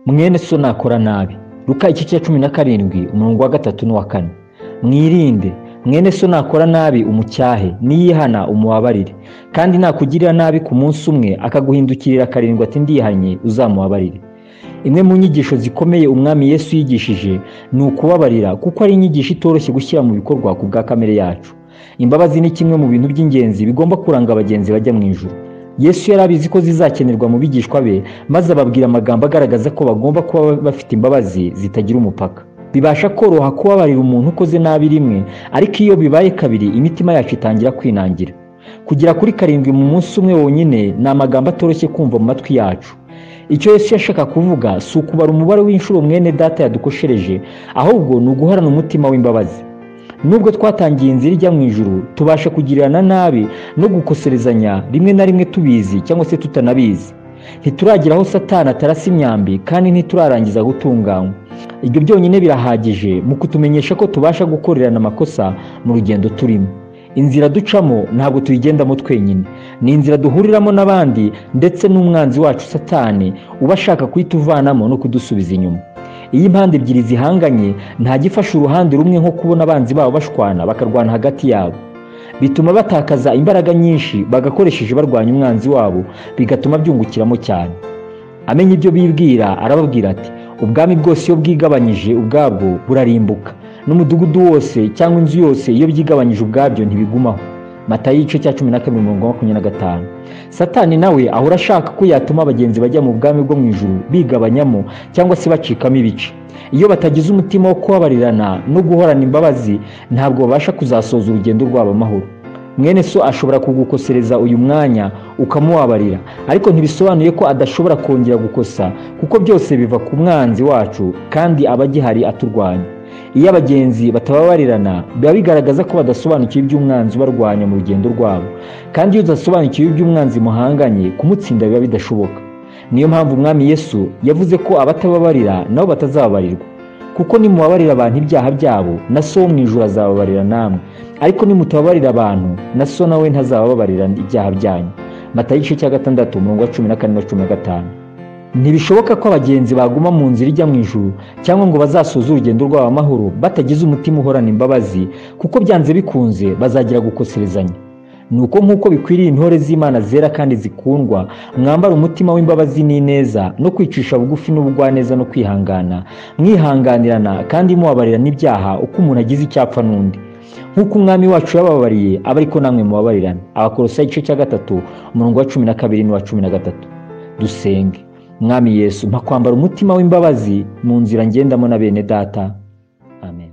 Mwene So nakora nabi. Luka igice cya 17 umurongo wa 3 n'uwa 4. Mwirinde, mwene so nakora nabi umucyahe, niyihana umubabarire. Kandi nakugirira nabi ku munsi umwe akaguhindukirira karindwi ati Ndihannye, uzamubabarire. Imwe mu nyigisho zikomeye Umwami Yesu yigishije ni ukubabarira, kuko ari inyigisho itoroshye gushyira mu bikorwa kubwa kamere yacu. Imbabazi ni kimwe mu bintu by'ingenzi bigomba kuranga abagenzi bajya mu ijuru. Yesu yarabizi ko zizakenerwa mu bigishwa be, maze ababwira amagambo agaragaza ko bagomba kuba bafite imbabazi zitagira umupaka. Bibasha koroha kubabarira umuntu ukoze nabi rimwe, ariko iyo bibaye kabiri imitima yacu itangira kwinangira. Kugera kuri karindwi mu munsi umwe wonyine ni amagambo atoroshye kumva mu matwi yacu. Icyo Yesu yashaka kuvuga si ukubara umubare w'inshuro mwene data yadukoshereje, ahubwo ni uguhorana umutima w'imbabazi. Nubwo twatangiye inzira ijya mu ijuru, tubasha kugirirana nabi no gukoserezanya rimwe na rimwe tubizi cyangwa se tutanabizi. Ntituragira aho Satani atarasa imyambi kandi ntiturarangiza gutunganywa. Ibyo byonyine birahagije mu kutumenyesha ko tubasha gukorerana amakosa mu rugendo turimo. Inzira ducamo ntabwo tuyigendamo twenyine, ni inzira duhuriramo n'abandi ndetse n'umwanzi wacu Satani uba ashaka kuyituvanamo no kudusubiza inyuma. Iyi impande ebyiri zihanganye nta gifasha uruhande rumwe nko kubona abanzi babo bashwana bakarwana hagati yabo. Bituma batakaza imbaraga nyinshi bagakoresheje barwanya umwanzi wabo, bigatuma byungukiramo cyane. Amenye ibyo bibwira arababwira ati ubwami bwose iyo bwigabanyije ubwabwo burarimbuka, n'umudugudu wose cyangwa inzu yose iyo byigabanyije ubwabyo ntibigumaho. Matayo igice cya 12:25. Satani nawe ahora ashaka ko yatuma abagenzi bajya mu bwami bwo mu ijuru bigabanyamo cyangwa se bacikamo ibice. Iyo batagize umutima wo kubabarirana no guhorana imbabazi, ntabwo babasha kuzasoza urugendo rwabo amahoro. Mwene so ashobora kugukosereza uyu mwanya ukamubabarira, ariko ntibisobanuye ko adashobora kongera gukosa, kuko byose biva ku mwanzi wacu kandi aba agihari aturwanya. Iyo abagenzi batababarirana, biba bigaragaza ko badasobanukiwe iby'umwanzi barwanya mu rugendo rwabo, kandi iyo udasobanukiwe iby'umwanzi muhanganye, kumutsinda biba bidashoboka. Niyo mpamvu Umwami Yesu yavuze ko abatababarira nabo batazababarirwa. Kuko nimubabarira abantu ibyaha byabo, na So wo mu ijuru azababarira namwe. Ariko nimutababarira abantu, na So nawe ntazababarira ibyaha byanyu. Matayo igice cya 6 umurongo wa 14-15. Ntibishoboka ko abagenzi baguma mu nzira ijya mu ijuru cyangwa ngo bazasoze urugendo rwabo amahoro batagize umutima uhorana imbabazi, kuko byanze bikunze bazagira gukoserezanya. Nuko nk'uko bikwiriye intore z'Imana zera kandi zikundwa, mwambara umutima w'imbabazi n'ineza no kwicisha bugufi n'ubugwaneza no kwihangana, mwihanganirana kandi mubabarira n'ibyaha uko umuntu agize icyapfa n'undi. Nk'uko Umwami wacu yababariye, aba ariko namwe mubabarirana. Abakolosayi igice cya 3 umurongo wa 12 n'uwa 13. Dusenge. Mwami Yesu, mpa kwambara umutima w'imbabazi mu nzira ngendamo na bene data. Amen.